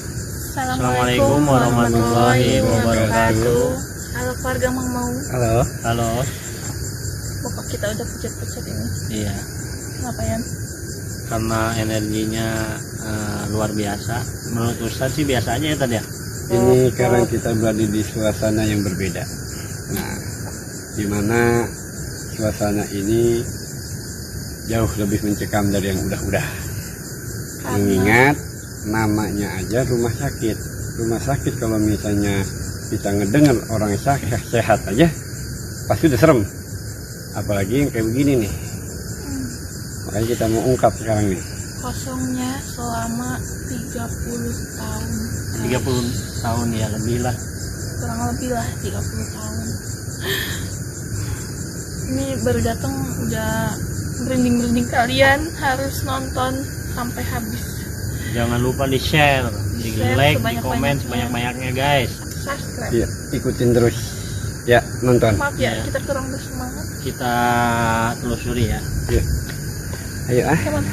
Assalamualaikum warahmatullahi wabarakatuh. Halo keluarga Mang Mau. Halo. Halo. Bapak kita udah pucat-pucat ini. Iya. Kenapa ya? Karena energinya luar biasa. Menurut Ustadz sih biasa aja ya tadi ya. Ini karena kita berada di suasana yang berbeda. Nah, di mana suasana ini jauh lebih mencekam dari yang udah-udah. Mengingat namanya aja rumah sakit. Rumah sakit kalau misalnya kita ngedengar orang sehat aja pasti udah serem. Apalagi yang kayak begini nih. Makanya kita mau ungkap sekarang nih. Kosongnya selama 30 tahun. 30 tahun ya lebih lah. Kurang lebih lah 30 tahun. Ini baru datang udah merinding-merinding, kalian harus nonton sampai habis. Jangan lupa di share, di like, di komen sebanyak-banyaknya. sebanyak-banyaknya guys. Subscribe. Iya, ikutin terus. Ya, nonton. Maaf ya, Iya. kita kurang bersemangat. Kita telusuri ya. Iya. Ayo ah. Come on.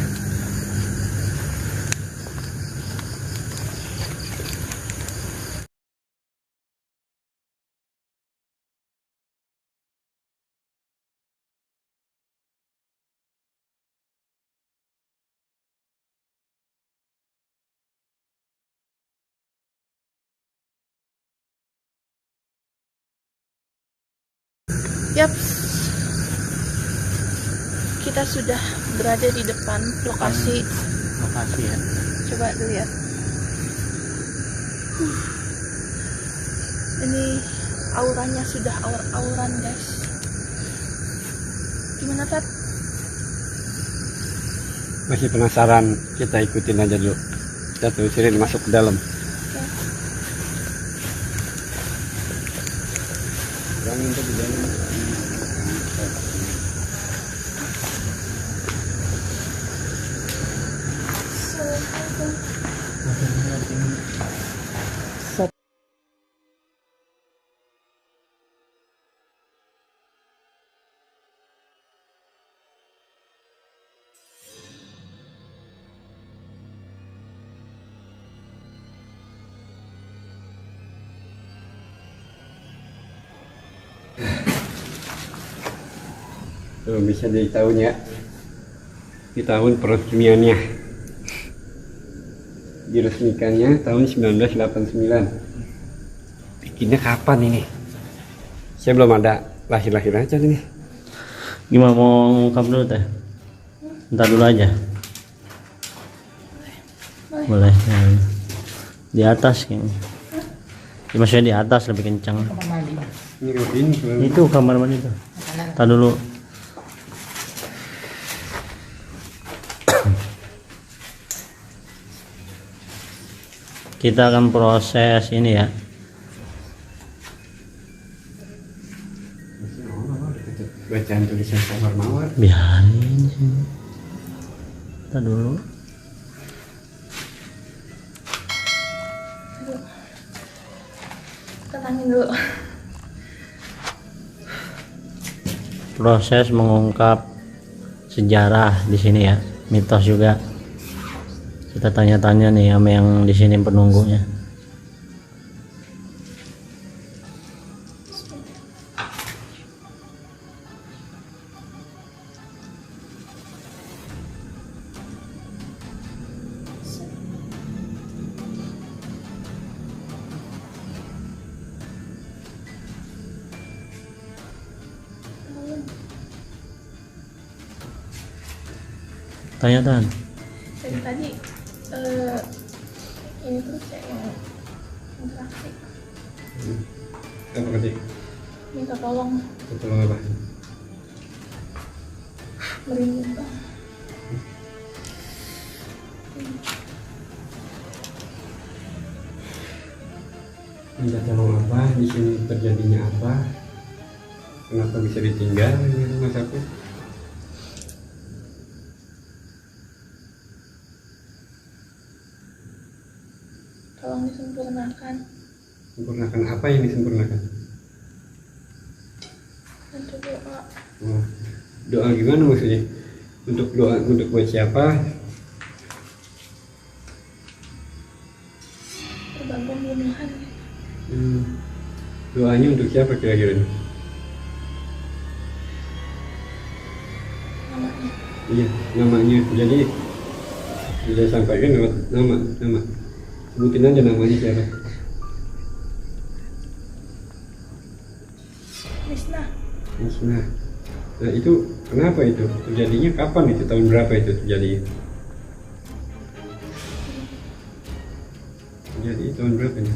Yap, kita sudah berada di depan lokasi. Lokasi ya. Coba dilihat. Ini auranya sudah aur-auran guys. Gimana Tat? Masih penasaran? Kita ikutin aja dulu. Kita telusurin masuk ke dalam. Oke. Orang itu di dalam. Tuh, bisa dari tahun ya. Di tahun peresmiannya. Diresmikannya tahun 1989. Bikinnya kapan ini? Saya belum ada lahir-lahir aja nih. Gimana mau ngungkap dulu teh? Ntar dulu aja. Boleh. Ya. Di atas kayaknya. Ya, maksudnya di atas lebih kencang. Ini Itu kamar mandi tuh. Ntar dulu. Kita akan proses ini ya. bacaan tulisan mawar-mawar. Biarin sih. Ntar dulu. Tenangin dulu. Proses mengungkap sejarah di sini ya, mitos juga. Kita tanya-tanya nih sama yang di sini penunggunya. Tanya-tanya. Dari tadi ini tuh saya yang interaksi, Apa kasih? minta tolong Tolong apa? merinding bang. Minta tolong apa? Di sini terjadinya apa? Kenapa bisa ditinggal di rumah sakit? Tolong disempurnakan. Sempurnakan apa yang disempurnakan? Bantu doa. Oh, doa gimana maksudnya? Untuk doa untuk buat siapa? korban pembunuhan. Doanya untuk siapa kira-kira? Namanya Iya, namanya. Jadi sudah sampaikan lewat nama. Sebutin aja namanya siapa. Misna. Nah, nah itu kenapa itu terjadinya, kapan itu, tahun berapa itu terjadi? Terjadi tahun berapa nya?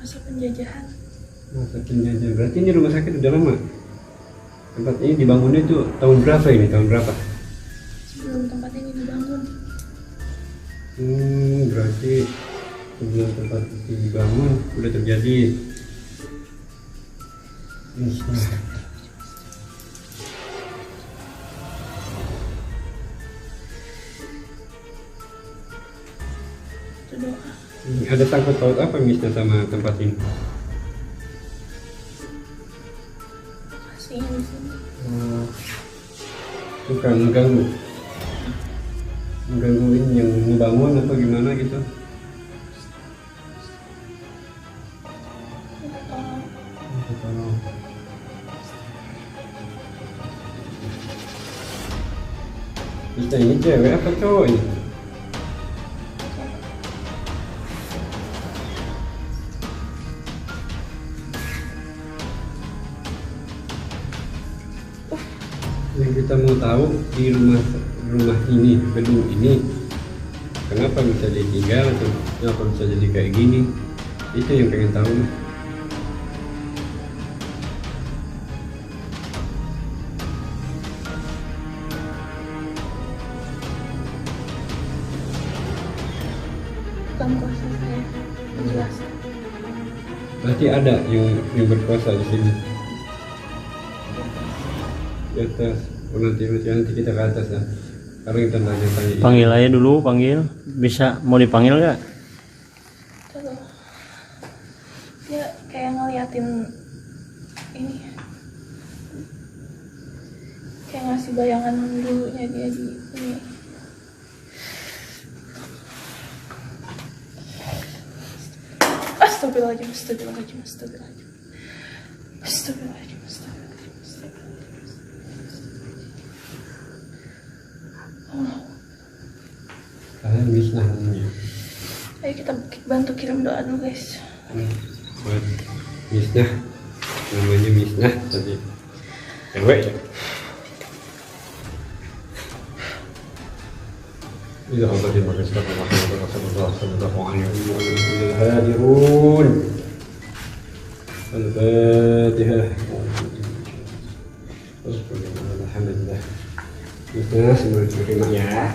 Masa penjajahan. Masa penjajahan. Berarti ini rumah sakit udah lama. Tempat ini dibangunnya itu tahun berapa ini? Tahun berapa? Sebelum tempat ini dibangun. Berarti sebelum tempat itu dibangun udah terjadi. Itu doa. Ada sangkut paut apa misalnya sama tempat ini? Kasihnya di sini. Bukan mengganggu ini yang membangun atau gimana gitu? Minta tolong. Kita ini cewek apa cowok ini? Yang kita mau tahu di rumah ini, gedung ini, kenapa bisa ditinggal atau kenapa bisa jadi kayak gini? Itu yang pengen tahu. Bukan kuasa saya. Penjelasan. Berarti ada yang berkuasa di sini. Di atas. Oh, nanti kita ke atas ya. Sekarang kita tanya-tanya. Panggil aja dulu, panggil. Bisa mau dipanggil nggak? Tuh. Dia kayak ngeliatin ini. Kayak ngasih bayangan dulunya dia di ini. Astagfirullahaladzim, astagfirullahaladzim, astagfirullahaladzim. Astagfirullahaladzim, astagfirullahaladzim, astagfirullahaladzim. Kalian Misnah namanya. Ayo kita bantu kirim doa dulu guys. Buat Misnah, namanya Misnah tadi. Cewek ya. إذا أبد ما استقر رحمة الله صلى الله عليه وسلم الهادرون الفاتحة اذكر الحمد لله Misnah semua diterima ya.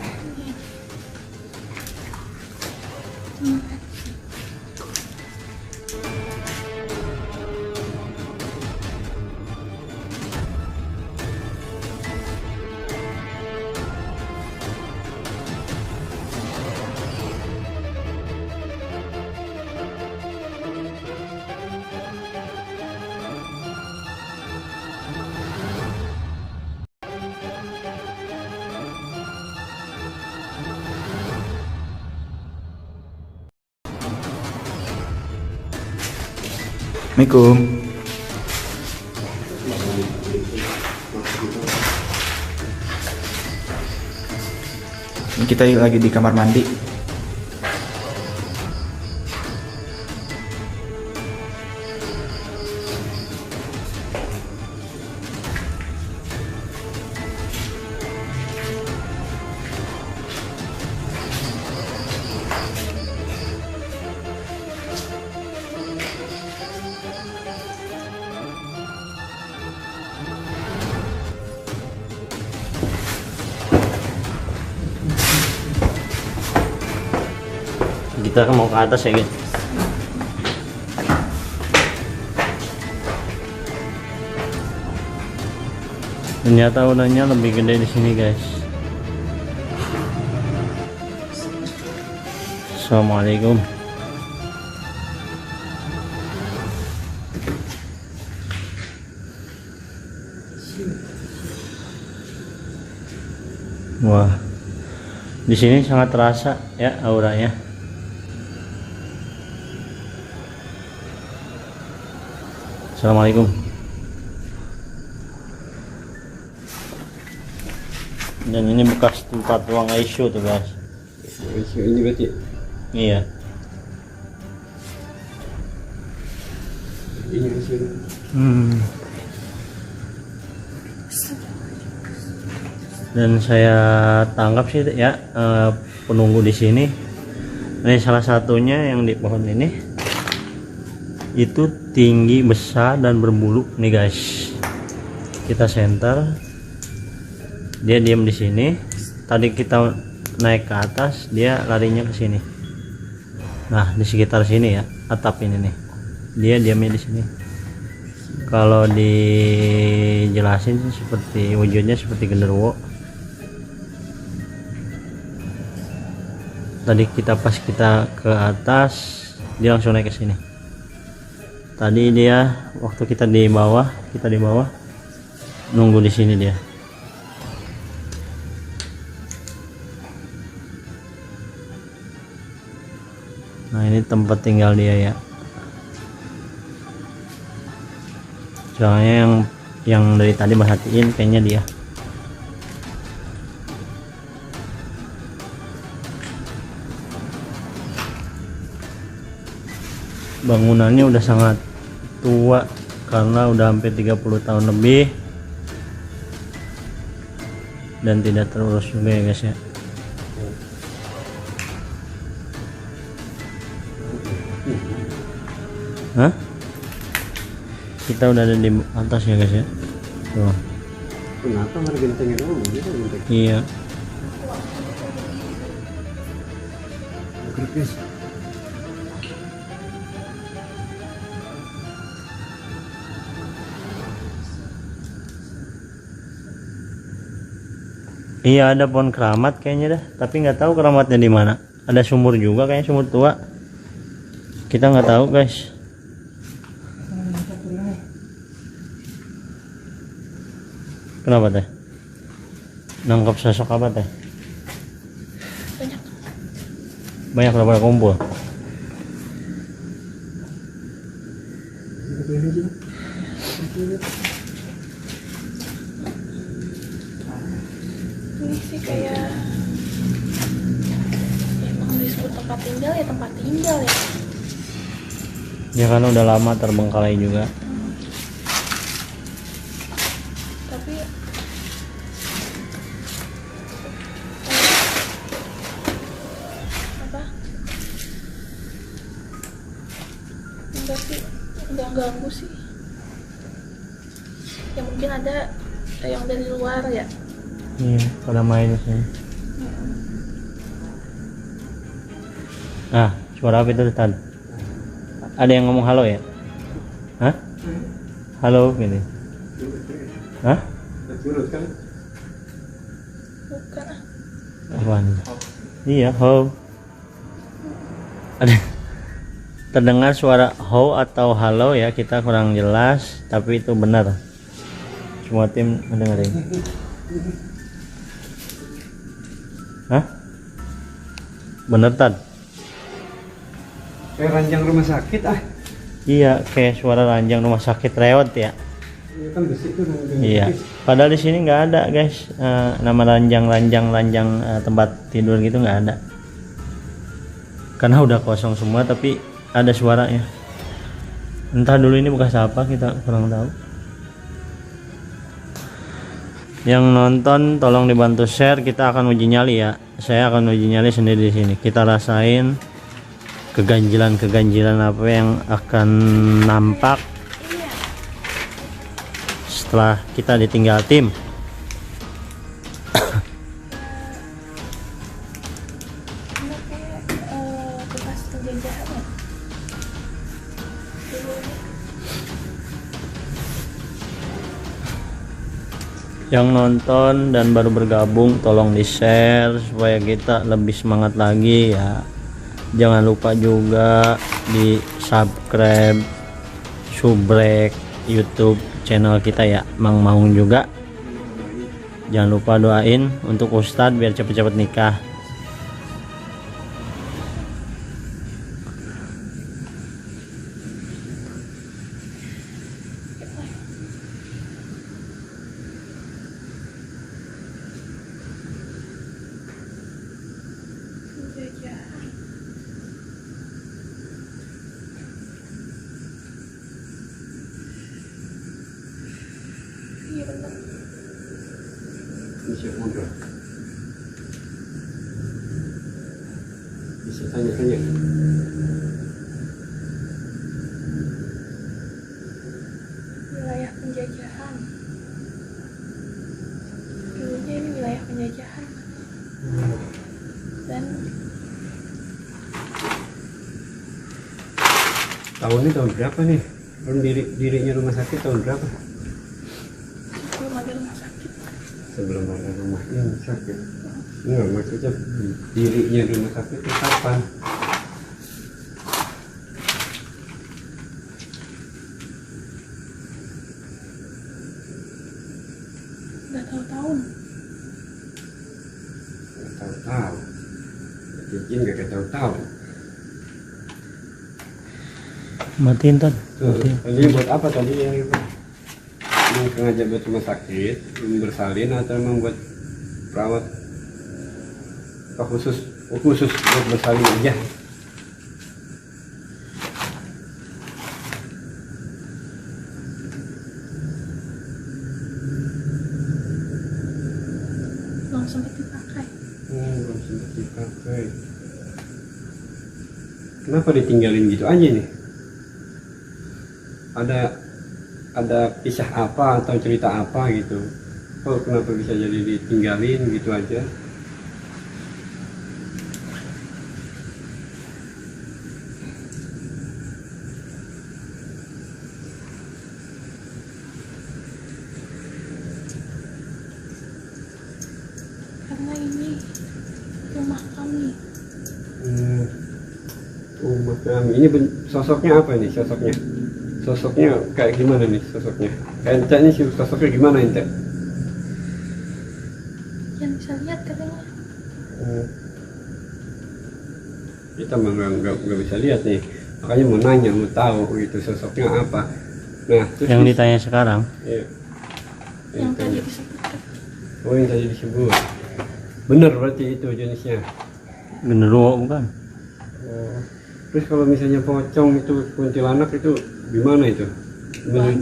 Assalamualaikum. Ini kita lagi di kamar mandi. Kita mau ke atas ya guys. Ternyata udahnya lebih gede di sini guys. Assalamualaikum. Wah, di sini sangat terasa ya auranya. Assalamualaikum. Dan ini bekas tempat ruang ICU tuh guys. Ini berarti Iya. ini hasil. Dan saya tangkap sih ya penunggu di sini. Ini salah satunya yang di pohon ini itu tinggi, besar dan berbulu nih guys. Kita center, dia diam di sini. Tadi kita naik ke atas, dia larinya ke sini. Nah, di sekitar sini ya, atap ini nih. Dia diamnya di sini. Kalau dijelasin sih seperti wujudnya seperti genderuwo. Tadi pas kita ke atas, dia langsung naik ke sini. Tadi dia waktu kita di bawah nunggu di sini dia. Nah, ini tempat tinggal dia ya. Soalnya yang dari tadi merhatiin kayaknya dia. Bangunannya udah sangat tua karena udah hampir 30 tahun lebih dan tidak terurus juga ya guys ya. Hah? Kita udah ada di atas ya guys ya. Tuh. Kenapa ada gentengnya dong? Iya. Iya, ada pohon keramat kayaknya dah, tapi nggak tahu keramatnya di mana. Ada sumur juga kayaknya, sumur tua. Kita nggak tahu guys. Kenapa teh? Nangkap sosok apa teh? Banyak pada kumpul. Ini sih kayak emang disebut tempat tinggal ya tempat tinggal ya. Ya karena udah lama terbengkalai juga. Tapi apa? Enggak sih, enggak ganggu sih. Ya mungkin ada yang dari luar ya. Iya, pada main di sini. Ah, suara apa itu tadi? Ada yang ngomong halo ya? Hah? Halo gini. Hah? Bukan ah. Apaan? Iya, ho. Ada terdengar suara ho atau halo ya, kita kurang jelas, tapi itu benar. Semua tim mendengarin. Hah? Bener Tad? Kayak ranjang rumah sakit ah. Iya, kayak suara ranjang rumah sakit rewet ya. Ini kan besi tuh ranjang. Iya. Padahal di sini nggak ada guys, nama ranjang tempat tidur gitu nggak ada. Karena udah kosong semua, tapi ada suaranya. Entah dulu ini bekas apa, kita kurang tahu. Yang nonton tolong dibantu share, kita akan uji nyali ya. Saya akan uji nyali sendiri di sini. Kita rasain keganjilan apa yang akan nampak setelah kita ditinggal tim. Ini kayak bekas penjajahan ya. Yang nonton dan baru bergabung tolong di share supaya kita lebih semangat lagi ya. Jangan lupa juga di subscribe, subrek YouTube channel kita ya, Mang Maung juga. Jangan lupa doain untuk Ustadz biar cepet-cepet nikah. Penjajahan. Iya benar. Bisa ngobrol. Bisa tanya-tanya. Wilayah penjajahan. Dulunya ini wilayah penjajahan. Dan Tahunnya tahun berapa nih? Dirinya rumah sakit tahun berapa? sebelum ada rumah sakit. Sebelum ada rumahnya sakit. Enggak, maksudnya dirinya rumah sakit itu kapan? Udah tahu-tahun. Nggak tahu-tahu. Cincin gak tahu-tahu. Matiin Ton. Tuh, tadi buat apa tadi yang itu? Yang sengaja buat rumah sakit, yang bersalin atau memang buat perawat? Apa khusus buat bersalin aja? Belum sempat dipakai. Belum sempat dipakai. Kenapa ditinggalin gitu aja nih? Ada kisah apa atau cerita apa gitu? Oh, kenapa bisa jadi ditinggalin gitu aja? Karena ini rumah kami. Rumah kami. Ini sosoknya apa nih sosoknya? Sosoknya kayak gimana nih sosoknya? Kayak ente nih sosoknya gimana ente? Yang bisa lihat katanya. Kita mah nggak bisa lihat nih. Makanya mau nanya, mau tahu gitu sosoknya apa. Nah, terus Yang ditanya sekarang. Iya. Yang Itu. tadi disebutkan. Oh, yang tadi disebut. Bener berarti itu jenisnya. Genderuwo bukan? Oh. Terus kalau misalnya pocong itu kuntilanak itu gimana itu? Bener?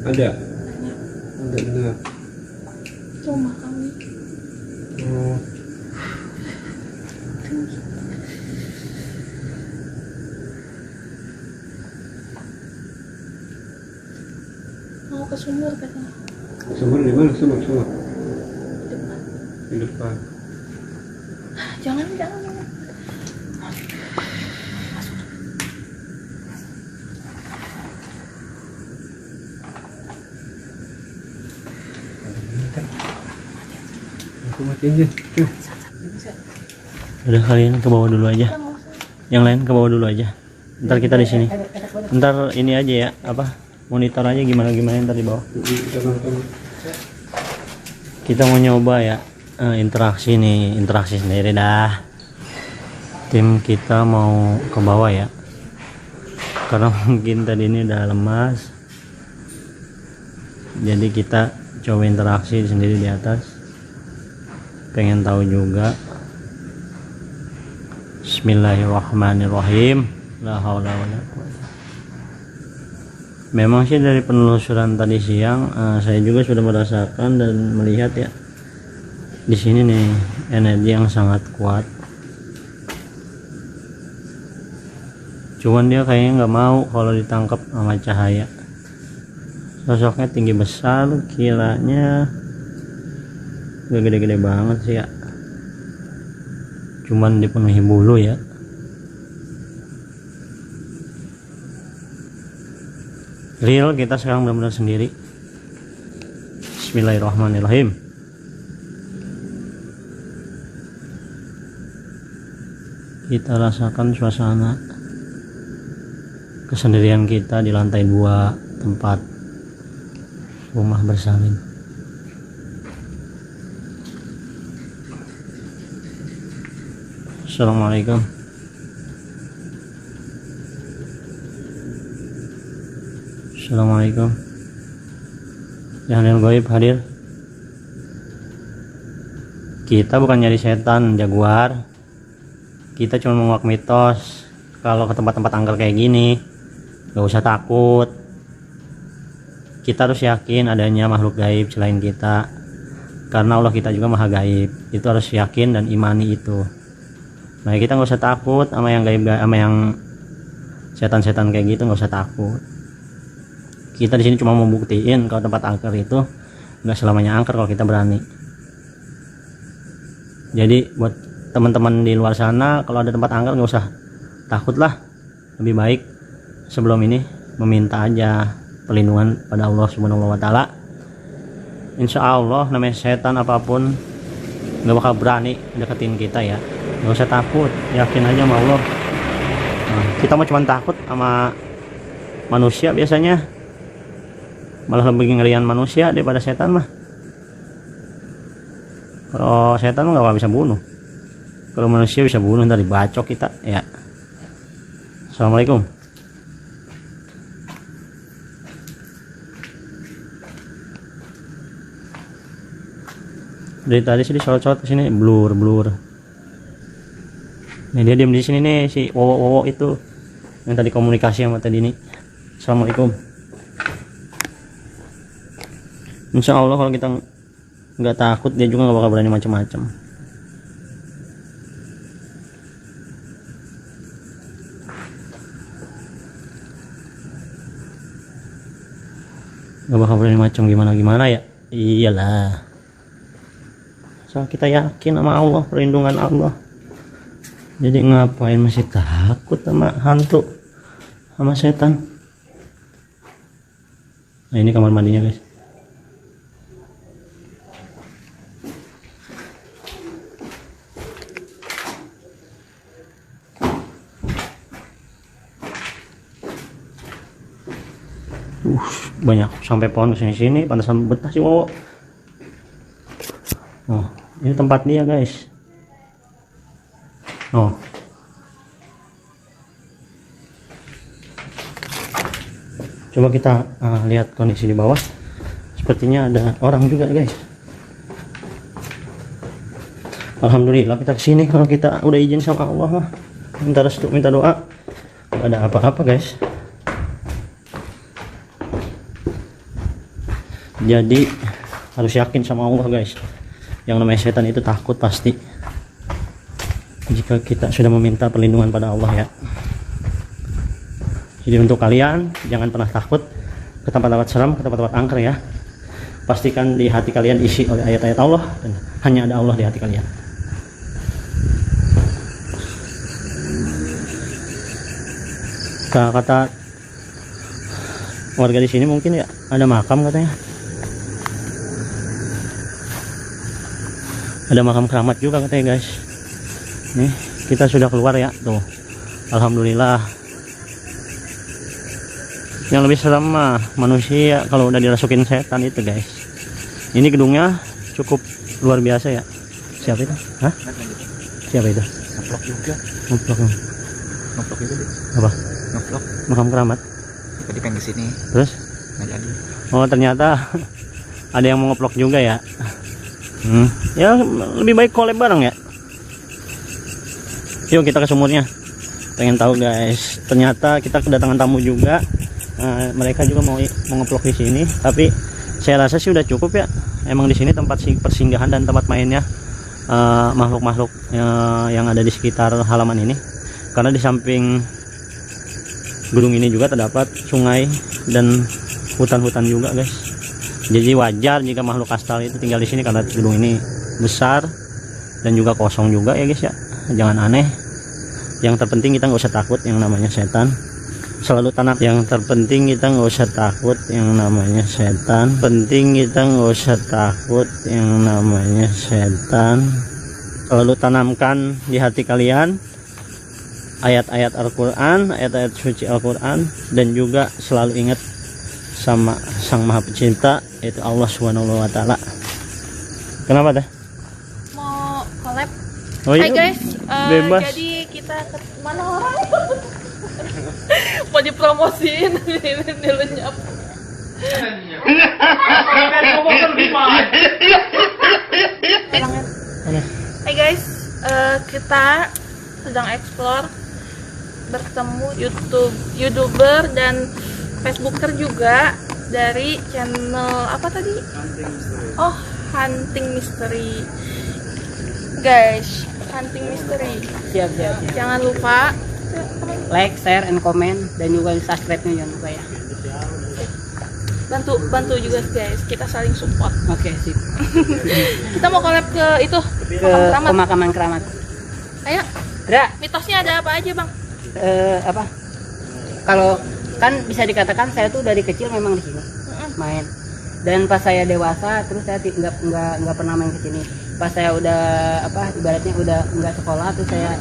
Ada? Banyak. Ada benar. Itu rumah kami. Oh. Tinggi. Mau ke sumur katanya. Sumur di mana? Sumur. Depan. Di depan. Jangan. Aku matiin aja. Tuh. Udah kalian ke bawah dulu aja. Kita mau Yang lain ke bawah dulu aja. Ntar kita di sini. Ntar ini aja ya, apa? Monitor aja gimana ntar di bawah. Kita nonton. Kita mau nyoba ya interaksi sendiri dah. Tim kita mau ke bawah ya. Karena mungkin tadi ini udah lemas. Jadi kita coba interaksi sendiri di atas. Pengen tahu juga. Bismillahirrahmanirrahim. La haula wala quwwata. Memang sih dari penelusuran tadi siang saya juga sudah merasakan dan melihat ya di sini nih energi yang sangat kuat. Cuman dia kayaknya nggak mau kalau ditangkap sama cahaya. Sosoknya tinggi besar, kilanya gak gede-gede banget sih ya. Cuman dipenuhi bulu ya. Real kita sekarang benar-benar sendiri. Bismillahirrahmanirrahim. Kita rasakan suasana kesendirian kita di lantai 2 tempat rumah bersalin. Assalamualaikum. Assalamualaikum. Yang yang gaib hadir. Kita bukan nyari setan, Jaguar. Kita cuma menguak mitos. Kalau ke tempat-tempat angker kayak gini, gak usah takut. Kita harus yakin adanya makhluk gaib selain kita, karena Allah kita juga maha gaib. Itu harus yakin dan imani itu. Nah, kita nggak usah takut sama yang gaib, sama yang setan-setan kayak gitu, nggak usah takut. Kita di sini cuma mau buktiin kalau tempat angker itu nggak selamanya angker kalau kita berani. Jadi buat teman-teman di luar sana, kalau ada tempat angker nggak usah takut lah. Lebih baik sebelum ini meminta aja perlindungan pada Allah Subhanahu wa Ta'ala. Insya Allah namanya setan apapun nggak bakal berani deketin kita ya. Nggak usah takut, yakin aja sama Allah. Nah, kita mah cuma takut sama manusia biasanya, malah lebih ngerian manusia daripada setan mah. Kalau setan nggak bisa bunuh, kalau manusia bisa bunuh, dari bacok kita ya. Assalamualaikum. Dari tadi sih disorot-sorot ke sini, blur. Nih dia diam di sini nih, si Wowo itu yang tadi komunikasi sama tadi nih. Assalamualaikum. Insya Allah kalau kita nggak takut, dia juga nggak bakal berani macam-macam. Nggak bakal berani macam gimana ya. Iyalah, so kita yakin sama Allah, perlindungan Allah. Jadi ngapain masih takut sama hantu, sama setan? Nah, ini kamar mandinya guys. Banyak sampai pohon kesini-sini, pantasan betah sih Wowo. Oh, ini tempat dia guys. Oh, coba kita lihat kondisi di bawah. Sepertinya ada orang juga guys. Alhamdulillah kita kesini. Kalau kita udah izin sama Allah mah, minta restu, minta doa, gak ada apa-apa guys. Jadi harus yakin sama Allah guys. Yang namanya setan itu takut pasti jika kita sudah meminta perlindungan pada Allah ya. Jadi untuk kalian jangan pernah takut ke tempat-tempat seram, ke tempat-tempat angker ya. Pastikan di hati kalian isi oleh ayat-ayat Allah dan hanya ada Allah di hati kalian. Kata warga di sini mungkin ya ada makam katanya. Ada makam keramat juga katanya guys. Nih kita sudah keluar ya tuh. Alhamdulillah. Yang lebih serem mah manusia kalau udah dirasukin setan itu guys. Ini gedungnya cukup luar biasa ya. Siapa itu? Hah? Siapa itu? Ngeplok juga. Ngeplok itu deh. Apa? Ngeplok. Makam keramat. Tadi pengen kesini. Terus? Nggak jadi. Oh ternyata ada yang mau ngeplok juga ya. Ya lebih baik collab bareng ya. Yuk kita ke sumurnya. Pengen tahu guys. Ternyata kita kedatangan tamu juga. Mereka juga mau ngeplok di sini. Tapi saya rasa sih udah cukup ya. Emang di sini tempat persinggahan dan tempat mainnya makhluk-makhluk yang ada di sekitar halaman ini. Karena di samping gedung ini juga terdapat sungai dan hutan-hutan juga guys. Jadi wajar jika makhluk astral itu tinggal di sini karena gedung ini besar dan juga kosong juga ya guys ya. Jangan aneh. Yang terpenting kita nggak usah takut yang namanya setan. Selalu tanam. Yang terpenting kita nggak usah takut yang namanya setan. Penting kita nggak usah takut yang namanya setan. Selalu tanamkan di hati kalian ayat-ayat Al-Quran, ayat-ayat suci Al-Quran, dan juga selalu ingat sama Sang Maha Pencipta, yaitu Allah Subhanahu wa Ta'ala. Kenapa dah? Mau collab Oh Hai iya, guys, bebas. jadi kita ke mana orang? Mau dipromosiin ini lenyap. Mana? Hai guys, kita sedang explore, bertemu YouTuber dan Facebooker juga dari channel apa tadi? Oh, Hunting Mystery. Guys, Hunting Mystery. Siap. Jangan lupa Like, share, and comment, dan juga subscribe-nya jangan lupa ya. bantu juga guys, kita saling support. Oke, sip. Kita mau collab ke itu Ke makam keramat. pemakaman keramat. Ayo, Dra, mitosnya ada apa aja bang? apa? Kalau kan bisa dikatakan saya tuh dari kecil memang di sini main. Dan pas saya dewasa, terus saya nggak pernah main ke sini. Pas saya udah ibaratnya udah nggak sekolah, terus saya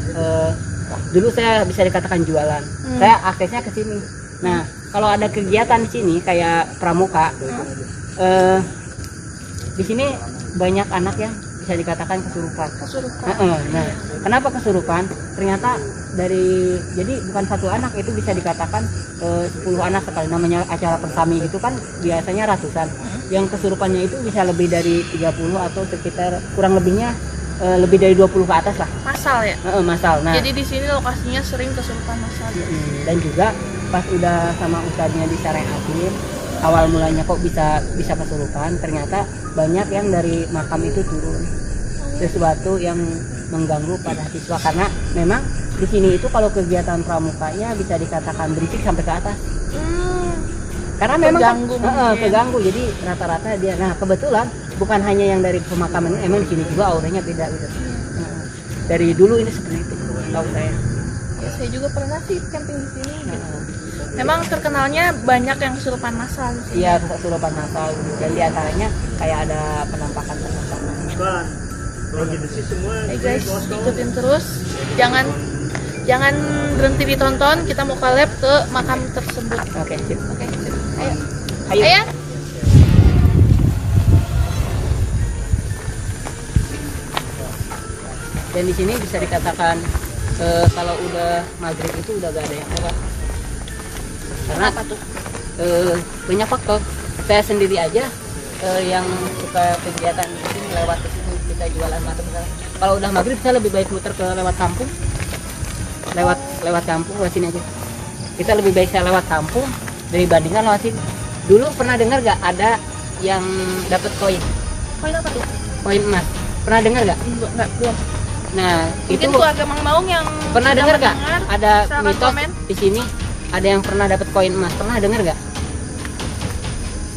dulu saya bisa dikatakan jualan. Saya aksesnya ke sini. Nah, kalau ada kegiatan di sini kayak pramuka, di sini banyak anak yang bisa dikatakan kesurupan. Nah, kenapa kesurupan? Ternyata jadi bukan satu anak, itu bisa dikatakan 10 anak sekali. Namanya acara persami itu kan biasanya ratusan. Yang kesurupannya itu bisa lebih dari 30 atau sekitar kurang lebihnya lebih dari 20 ke atas lah. Masal ya. Masal. Nah, Jadi di sini lokasinya sering kesurupan masal. dan juga pas udah sama ustadznya disyariatin, awal mulanya kok bisa kesurupan, ternyata banyak yang dari makam itu turun. Sesuatu yang mengganggu pada siswa, karena memang di sini itu kalau kegiatan pramukanya bisa dikatakan berisik sampai ke atas. Karena memang Terganggu mungkin. terganggu, jadi rata-rata dia. Nah, kebetulan bukan hanya yang dari pemakaman, emang di sini juga auranya beda gitu. Dari dulu ini seperti itu, tahu saya. Ya, saya juga pernah sih camping di sini. Gitu. Memang terkenalnya banyak yang kesurupan masal di sini. Iya, kesurupan masal gitu. Dan diantaranya kayak ada penampakan. Hey guys, ikutin terus. Jangan berhenti ditonton. Kita mau collab ke makam tersebut. Oke, sip. Oke, sip. Ayo. Ayo. Ayo. Dan di sini bisa dikatakan kalau udah maghrib itu udah gak ada yang lewat. Karena Apa tuh? banyak faktor. Saya sendiri aja yang suka kegiatan di sini lewat ke sini, kita jualan macam misalnya. Kalau udah maghrib saya lebih baik muter ke lewat kampung. Lewat kampung, lewat sini aja. Kita lebih baik saya lewat kampung dibandingkan lewat sini. Dulu pernah dengar gak ada yang dapat koin? Koin apa tuh? Koin emas. Pernah dengar gak? Enggak, belum. Nah, Mungkin itu keluarga Mang Maung yang pernah sudah dengar gak? mendengar, Ada silakan mitos komen. di sini ada yang pernah dapat koin emas. Pernah dengar gak?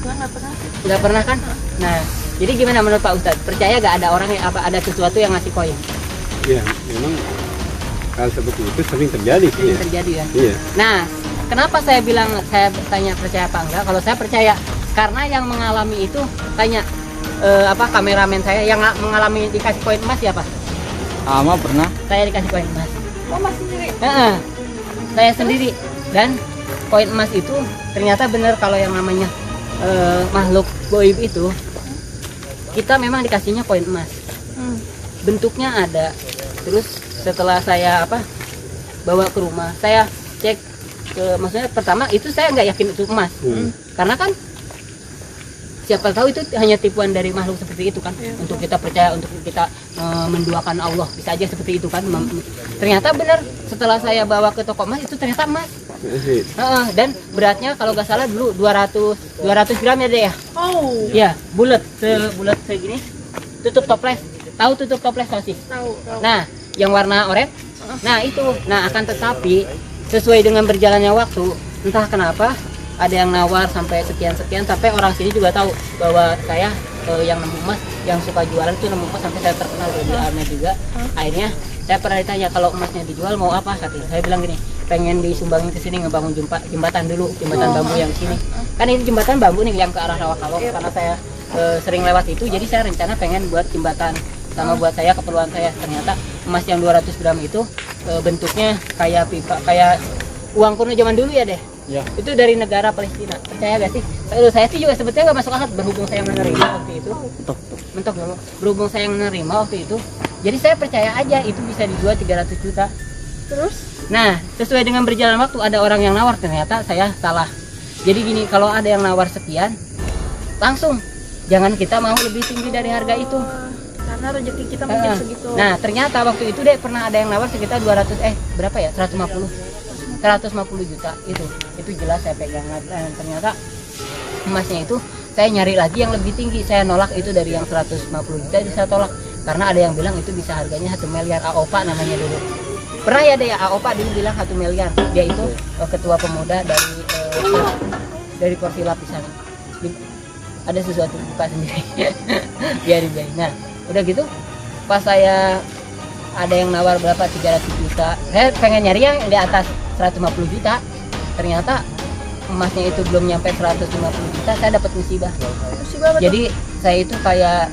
Nggak pernah sih. Nggak pernah kan? Nah, jadi gimana menurut Pak Ustadz? Percaya gak ada orang yang ada sesuatu yang ngasih koin? Ya, memang hal seperti itu sering terjadi sih Ini ya. terjadi ya. Iya. Nah, kenapa saya tanya percaya apa enggak? Kalau saya percaya, karena yang mengalami itu tanya kameramen saya yang mengalami dikasih koin emas siapa? Ama pernah. Saya dikasih koin emas. Mama sendiri. Saya sendiri. Dan koin emas itu ternyata benar kalau yang namanya makhluk goib itu, kita memang dikasihnya koin emas. Bentuknya ada. Terus setelah saya bawa ke rumah, saya cek maksudnya pertama itu saya nggak yakin itu emas. Karena kan siapa tahu itu hanya tipuan dari makhluk seperti itu kan. Untuk kita percaya, untuk kita menduakan Allah, bisa aja seperti itu kan. Ternyata benar, setelah saya bawa ke toko emas itu ternyata emas. Dan beratnya kalau nggak salah dulu 200 gram ya deh ya. Oh. Ya, bulat segini. Tutup toples. Tahu tutup toples sih? Tahu. Nah, yang warna oranye. Nah, itu. Nah, akan tetapi sesuai dengan berjalannya waktu, entah kenapa ada yang nawar sampai sekian sampai orang sini juga tahu bahwa saya yang nemu emas, yang suka jualan itu nemu emas, sampai saya terkenal di Arna juga. Akhirnya saya pernah ditanya kalau emasnya dijual mau apa, katanya. Saya bilang gini, pengen disumbangin ke sini ngebangun jembatan dulu, jembatan bambu yang sini. Kan ini jembatan bambu nih yang ke arah Rawakalong, karena saya sering lewat itu, jadi saya rencana pengen buat jembatan sama buat saya, keperluan saya. Ternyata emas yang 200 gram itu bentuknya kayak pipa, kayak uang kuno zaman dulu ya deh. Ya. Itu dari negara Palestina. Percaya gak sih? Saya sih juga sebetulnya gak masuk akal, berhubung saya menerima waktu itu. Mentok dulu. Berhubung saya menerima waktu itu, Jadi saya percaya aja itu bisa dijual 300 juta. Terus Nah, sesuai dengan berjalan waktu ada orang yang nawar, ternyata saya salah. Jadi gini, kalau ada yang nawar sekian, langsung jangan kita mau lebih tinggi dari harga itu. karena rezeki kita mungkin segitu. Nah, ternyata waktu itu deh pernah ada yang nawar sekitar 200 berapa ya? 150 juta itu jelas saya pegang. Dan ternyata emasnya itu saya nyari lagi yang lebih tinggi, saya nolak itu dari yang 150 juta itu saya tolak karena ada yang bilang itu bisa harganya 1 miliar. AOPA namanya dulu, pernah ya ada ya AOPA dulu bilang 1 miliar. Dia itu ketua pemuda dari Porsi Lapisan. Ada sesuatu buka sendiri. biarin. Nah udah gitu pas saya ada yang nawar berapa 300 juta, saya pengen nyari yang di atas 150 juta, ternyata emasnya itu belum nyampe 150 juta, saya dapat musibah. Jadi saya itu kayak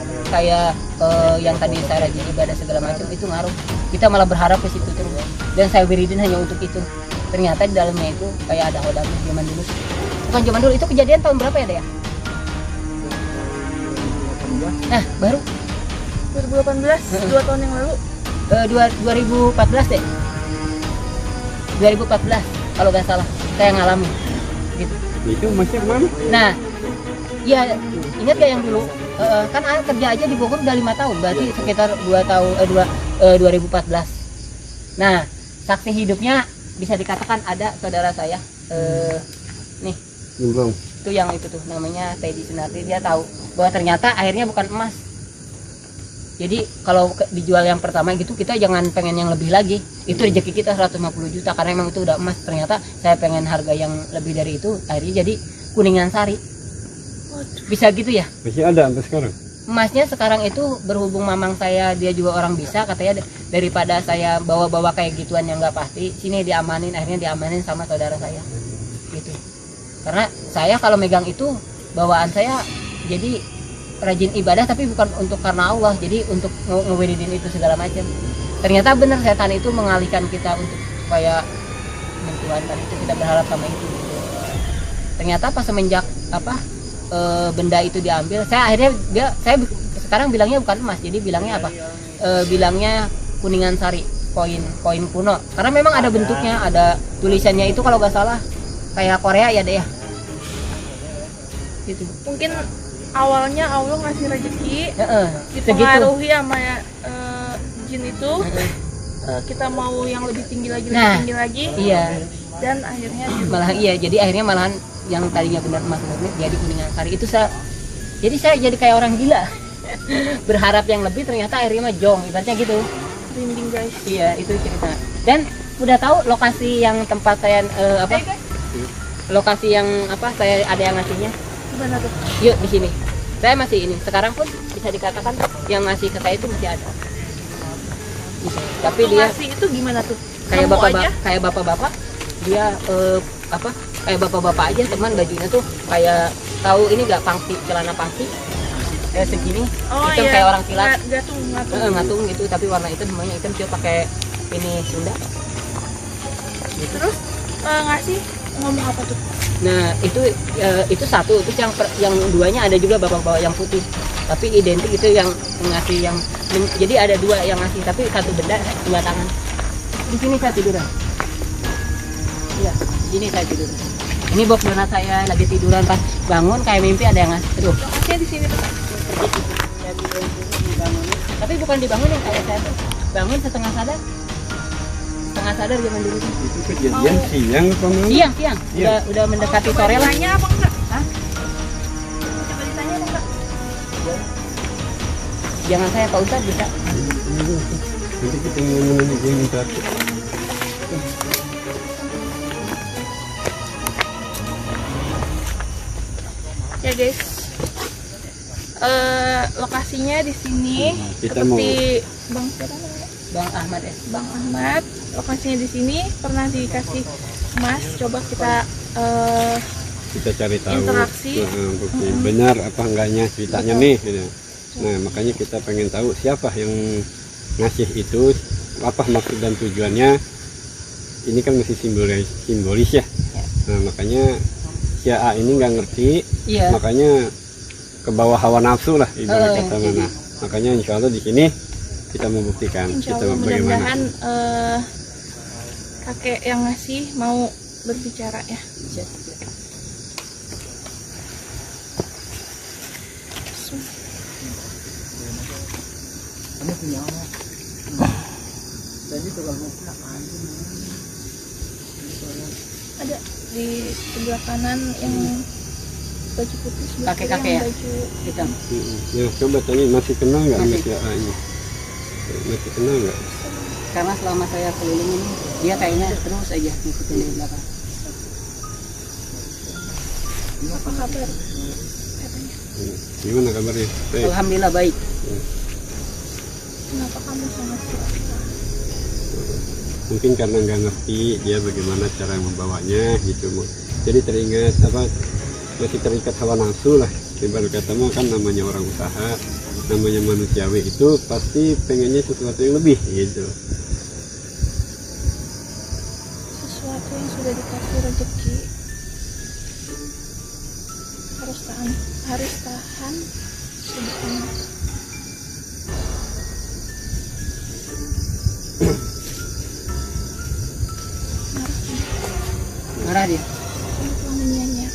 yang tadi saya rajin ibadah segala macam itu ngaruh, kita malah berharap ke situ terus, dan saya wiridin hanya untuk itu. Ternyata di dalamnya itu kayak ada hodamnya zaman dulu, bukan zaman dulu, itu kejadian tahun berapa ya Dea? Nah baru 2018, 2 tahun yang lalu. 2014 deh, 2014 kalau nggak salah saya ngalamin gitu. Itu masih mana? Nah ya ingat gak yang dulu kan ayah kerja aja di Bogor udah 5 tahun, berarti sekitar 2014. Nah saksi hidupnya bisa dikatakan ada saudara saya nih Belum. itu yang itu tuh namanya Teddy Sunardi. Dia tahu bahwa ternyata akhirnya bukan emas. Jadi kalau dijual yang pertama gitu kita jangan pengen yang lebih lagi, itu rezeki kita 150 juta karena emang itu udah emas. Ternyata saya pengen harga yang lebih dari itu, akhirnya jadi Kuningan Sari. Bisa gitu ya? Masih ada sampai sekarang. Emasnya sekarang itu berhubung mamang saya dia juga orang bisa, katanya daripada saya bawa-bawa kayak gituan yang nggak pasti, sini diamanin, akhirnya diamanin sama saudara saya gitu. Karena saya kalau megang itu bawaan saya jadi rajin ibadah, tapi bukan untuk karena Allah, jadi untuk ngewiridin itu segala macam. Ternyata benar setan itu mengalihkan kita untuk supaya mentuhankan itu, kita berharap sama itu gitu. Ternyata pas semenjak benda itu diambil, saya akhirnya saya sekarang bilangnya bukan emas, jadi bilangnya apa? Bilangnya Kuningan Sari, koin kuno. Karena memang ada bentuknya, ada tulisannya itu kalau nggak salah kayak Korea ya deh ya. Gitu. Mungkin awalnya Allah ngasih rezeki, dipengaruhi sama jin itu, kita mau yang lebih tinggi lagi, lebih tinggi lagi. Iya. Dan akhirnya Malah iya, jadi akhirnya malahan yang tadinya benar emas murni jadi Kuningan Sari itu jadi saya jadi kayak orang gila. Berharap yang lebih, ternyata akhirnya mah jong, ibaratnya gitu. merinding guys. Iya, itu cerita. Dan udah tahu lokasi yang tempat saya lokasi yang saya ada yang ngasihnya. Gimana tuh? Yuk di sini. Saya masih ini. Sekarang pun bisa dikatakan yang ngasih ke saya itu masih ada. Gitu. Tapi dia ngasih itu gimana tuh? kayak Nemu bapak-bapak, aja? kayak bapak-bapak. Dia kayak bapak-bapak aja, teman bajunya tuh kayak tahu ini nggak pangsi, celana pangsi. Segini. Hitam kayak orang silat. Ngatung gitu, tapi warna hitam, semuanya hitam, dia pakai ini Sunda. Gitu. Terus ngasih ngomong apa tuh? Nah itu satu, terus yang duanya ada juga bapak-bapak yang putih, tapi identik itu yang ngasih yang jadi ada dua yang ngasih, tapi satu benda dua tangan. Di sini saya tiduran. Iya, di sini saya tiduran. Ini box donat saya lagi tiduran, pas bangun kayak mimpi ada yang ngasih. Aduh. Ngasihnya di sini tuh. Tapi bukan dibangunin kayak saya tuh bangun setengah sadar zaman dulu. Itu kejadian siang apa malam? Siang. Udah mendekati sore lah. Ditanya apa enggak? Hah? Coba ditanya apa enggak? Jangan saya Pak Ustadz bisa. Nanti kita ngomongin satu. Ya guys, lokasinya di sini Kita seperti Bang siapa namanya? Bang Ahmad Bang Ahmad. Lokasinya di sini pernah dikasih emas. Coba kita kita cari tahu interaksi. bukti benar apa enggaknya ceritanya nih gitu. Nah makanya kita pengen tahu siapa yang ngasih itu, apa maksud dan tujuannya. Ini kan masih simbolis ya. Nah makanya si A ini nggak ngerti, makanya ke bawah hawa nafsu lah ibarat kata mana. Makanya insya Allah di sini kita membuktikan Insya kita Allah bagaimana. mudah-mudahan kakek yang ngasih mau berbicara ya. Kamu punya apa? Jadi tuh kalau mau Ada di sebelah kanan yang baju putih, sebelah kiri Kakek-kakek yang ya? baju hitam. Ya coba tanya masih kenal nggak Masih. ini? Masih kenal nggak? Karena selama saya keliling ini dia kayaknya terus aja ngikutin di belakang. apa kabar katanya. Gimana kabarnya? Baik. Alhamdulillah baik. Kenapa kamu sangat suka? Mungkin karena nggak ngerti dia bagaimana cara membawanya gitu. Jadi teringat apa, masih terikat hawa nafsu lah. Ibarat kata mah kan namanya orang usaha, namanya manusiawi itu pasti pengennya sesuatu yang lebih gitu. Sesuatu yang sudah dikasih rezeki harus tahan sebetulnya. Marah dia. Wanginya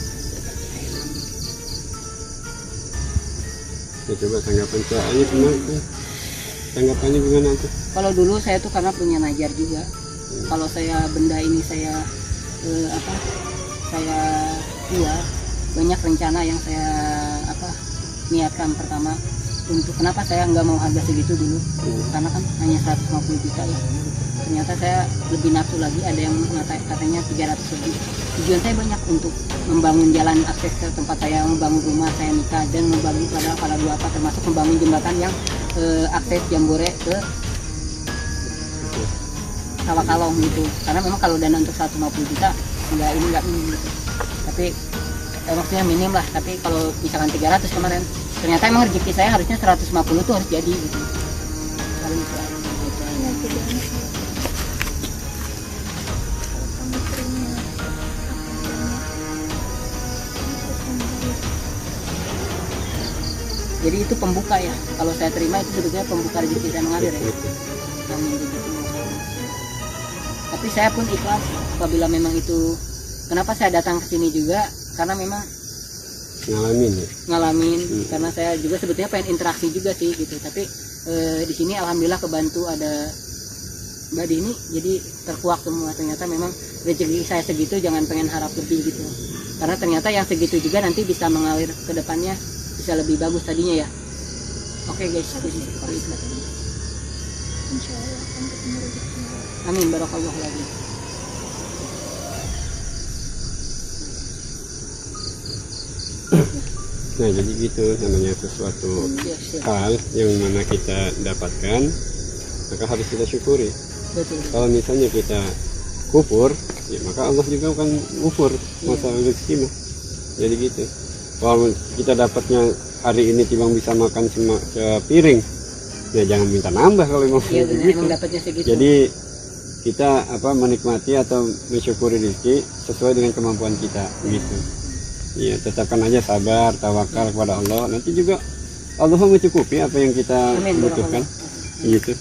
Ya, coba tanggapan soalnya gimana tuh? Tanggapannya gimana tuh? Kalau dulu saya tuh karena punya najar juga. Kalau saya benda ini saya saya jual, banyak rencana yang saya niatkan. Pertama, untuk kenapa saya nggak mau harga segitu dulu, karena kan hanya 150 juta ya. Ternyata saya lebih nafsu lagi, ada yang katanya 300 lebih. Tujuan saya banyak untuk membangun jalan akses ke tempat saya, membangun rumah saya nikah, dan membagi pada dua apa, termasuk membangun jembatan yang akses Jambore ke Tawakalong gitu. Karena memang kalau dana untuk 150 juta nggak minim gitu. Tapi maksudnya minim lah. Tapi kalau misalkan 300 kemarin, ternyata emang rezeki saya harusnya 150 tuh harus jadi gitu. Paling itu aja. itu hanya tidak kalau kamu terima apa adanya, kamu harus memberi. Jadi itu pembuka ya. Kalau saya terima itu sebetulnya pembuka rezeki saya mengalir ya. Amin begitu. Tapi saya pun ikhlas apabila memang itu. Kenapa saya datang ke sini juga? Karena memang Ngalamin ya. ngalamin. Karena saya juga sebetulnya pengen interaksi juga sih gitu. Tapi di sini alhamdulillah kebantu ada Mbak Dini. Jadi terkuak semua. Ternyata memang rezeki saya segitu, jangan pengen harap lebih gitu. Karena ternyata yang segitu juga nanti bisa mengalir ke depannya, bisa lebih bagus tadinya ya. Oke guys, jadi seperti itu. Insya Allah akan ketemu rezeki. Amin, barakallahu lagi. Nah jadi gitu namanya sesuatu Ya, siap. hal yang mana kita dapatkan maka harus kita syukuri. Betul. Kalau misalnya kita kufur ya maka Allah juga akan kufur masalah rezeki mah. Jadi gitu. Kalau kita dapatnya hari ini timbang bisa makan cuma sepiring ya jangan minta nambah kalau memang Iya benar, begitu. emang dapatnya segitu. Jadi kita menikmati atau mensyukuri rezeki sesuai dengan kemampuan kita gitu. Iya, tetapkan aja sabar, tawakal kepada Allah. Nanti juga Allah mencukupi apa yang kita Amin, butuhkan. barakallah. Gitu.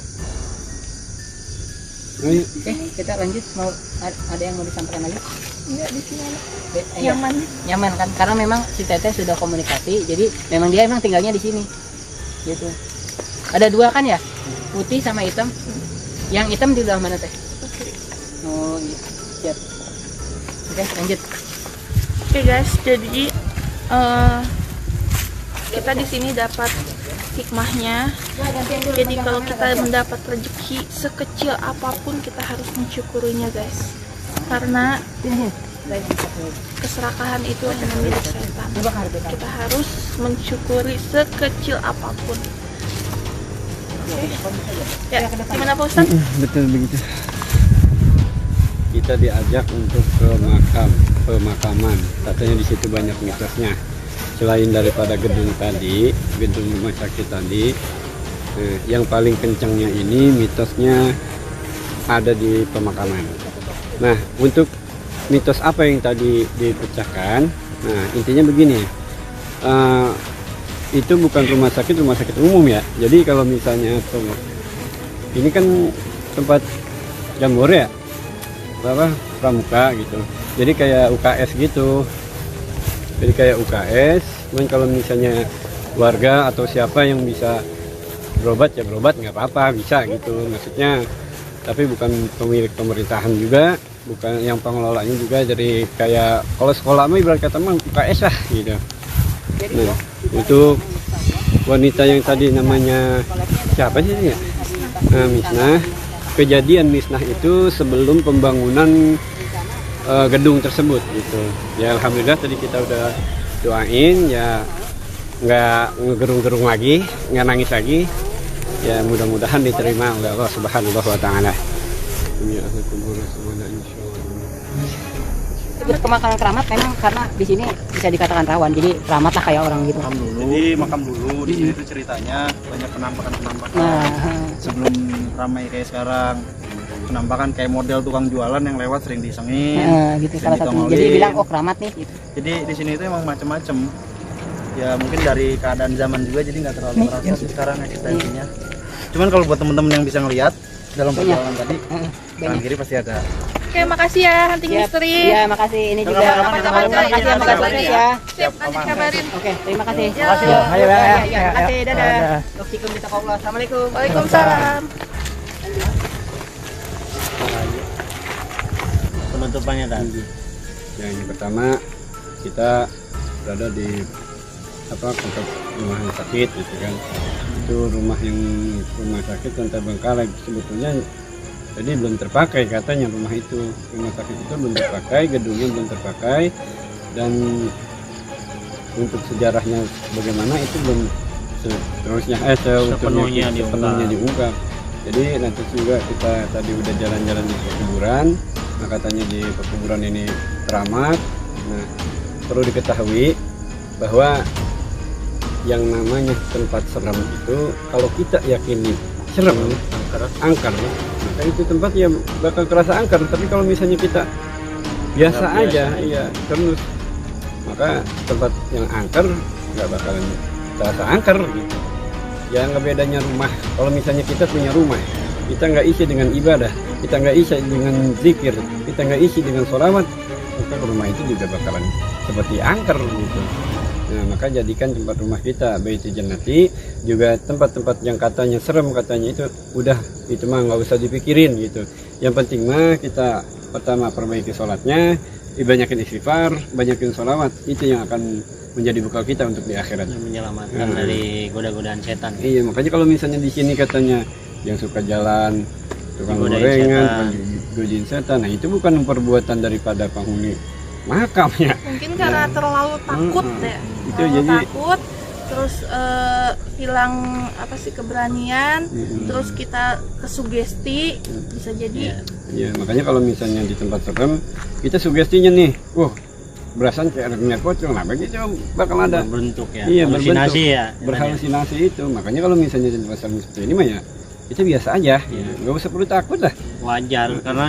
Ayo. Oke, kita lanjut. Mau ada yang mau disampaikan lagi? Enggak, di sini Iya. nyaman. Nyaman kan? Karena memang si Teteh sudah komunikasi, jadi memang dia emang tinggalnya di sini. Gitu. Ada dua kan ya? Putih sama hitam. Yang hitam di belah mana Teh? Oh, iya. Siap. Oke, lanjut. Oke guys, jadi kita di sini dapat hikmahnya. Jadi kalau kita mendapat rezeki sekecil apapun kita harus mensyukurinya guys. Karena keserakahan itu hanya milik setan. Kita harus mensyukuri sekecil apapun. Oke. Ya, gimana Pak Ustadz? Betul begitu. Kita diajak untuk ke pemakaman. Katanya di situ banyak mitosnya. Selain daripada gedung tadi, gedung rumah sakit tadi, yang paling kencangnya ini mitosnya ada di pemakaman. Nah, untuk mitos apa yang tadi dipecahkan? Nah, intinya begini. Itu bukan rumah sakit umum ya. Jadi kalau misalnya ini kan tempat jambore ya, apa pramuka gitu. Jadi kayak UKS gitu. Jadi kayak UKS. Cuman kalau misalnya warga atau siapa yang bisa berobat ya berobat, nggak apa-apa, bisa gitu maksudnya. Tapi bukan pemilik pemerintahan juga, bukan yang pengelolanya juga. Jadi kayak kalau sekolah mah ibarat kata mah UKS lah gitu. Nah, untuk wanita yang tadi namanya siapa sih ya? Nah, Misnah. Kejadian Misnah itu sebelum pembangunan gedung tersebut gitu. Ya alhamdulillah tadi kita udah doain ya, nggak ngegerung-gerung lagi, nggak nangis lagi. Ya mudah-mudahan diterima oleh Allah Subhanahu wa taala. Pemakaman keramat memang karena di sini bisa dikatakan rawan, jadi keramat lah kayak orang gitu. Jadi makam dulu di sini tuh ceritanya banyak penampakan-penampakan. Sebelum ramai kayak sekarang, penampakan kayak model tukang jualan yang lewat sering disengin. Gitu salah satu. Jadi bilang oh keramat nih gitu. Jadi di sini itu emang macam-macam. Ya mungkin dari keadaan zaman juga jadi nggak terlalu merasa sih sekarang eksistensinya. Cuman kalau buat teman-teman yang bisa ngelihat dalam perjalanan tadi, kanan kiri pasti ada. Oke, makasih ya Hunting Misteri. Iya, makasih. Ini juga Kapan-kapan makasih ya. Siap, nanti kabarin. Oke, terima kasih. Makasih ya. Ayo, Terima kasih. Dadah. Toksikum di Allah. Assalamualaikum. Waalaikumsalam. Penutupannya tadi. Yang pertama kita berada di kompleks rumah sakit gitu kan. Itu rumah sakit yang terbengkalai sebetulnya. Jadi belum terpakai katanya rumah sakit itu belum terpakai, gedungnya belum terpakai, dan untuk sejarahnya bagaimana itu belum sepenuhnya diungkap. Jadi nanti juga kita tadi udah jalan-jalan di pekuburan, nah katanya di pekuburan ini keramat. Nah, perlu diketahui bahwa yang namanya tempat serem itu kalau kita yakini serem, angker, maka itu tempat ya bakal terasa angker. Tapi kalau misalnya kita biasa aja, iya terus, maka tempat yang angker nggak bakalan terasa angker gitu. Ya nggak bedanya rumah. Kalau misalnya kita punya rumah, kita nggak isi dengan ibadah, kita nggak isi dengan zikir, kita nggak isi dengan sholawat, maka rumah itu juga bakalan seperti angker gitu. Nah, maka jadikan tempat rumah kita Baitul Jannati juga tempat-tempat yang katanya serem, katanya itu udah itu mah nggak usah dipikirin gitu. Yang penting mah kita pertama perbaiki sholatnya, banyakin istighfar, banyakin sholawat, itu yang akan menjadi bekal kita untuk di akhirat. Yang menyelamatkan dari goda-godaan setan. Iya, makanya kalau misalnya di sini katanya yang suka jalan, tukang gorengan, godain setan, nah itu bukan perbuatan daripada penghuni makamnya. Mungkin karena terlalu takut deh. Itu terlalu jadi takut, terus hilang keberanian, terus kita kesugesti, bisa jadi. Ya makanya kalau misalnya di tempat serem kita sugestinya nih, berasan kayak ada minyak pocong, nah begitu bakal ada berbentuk ya, iya, halusinasi ya, berhalusinasi itu. Makanya kalau misalnya di tempat serem seperti ini mah ya itu biasa aja, nggak usah perlu takut lah, wajar karena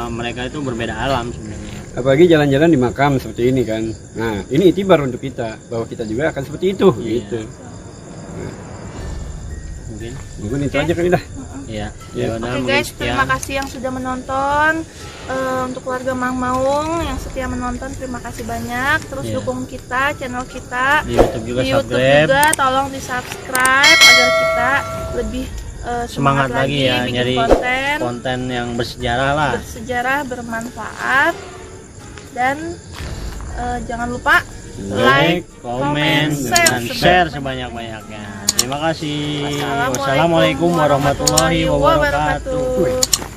mereka itu berbeda alam sebenarnya. Apalagi jalan-jalan di makam seperti ini kan. Nah, ini itibar untuk kita bahwa kita juga akan seperti itu gitu. Nah, mungkin itu aja kali dah. Iya. Oke guys, terima kasih yang sudah menonton. Untuk keluarga Mang Maung yang setia menonton, terima kasih banyak. Terus dukung kita, channel kita di YouTube juga, tolong di subscribe agar kita lebih semangat lagi ya bikin nyari konten yang bersejarah lah, bermanfaat. Dan jangan lupa like, komen, dan share sebanyak-banyaknya. Terima kasih. Wassalamualaikum warahmatullahi wabarakatuh.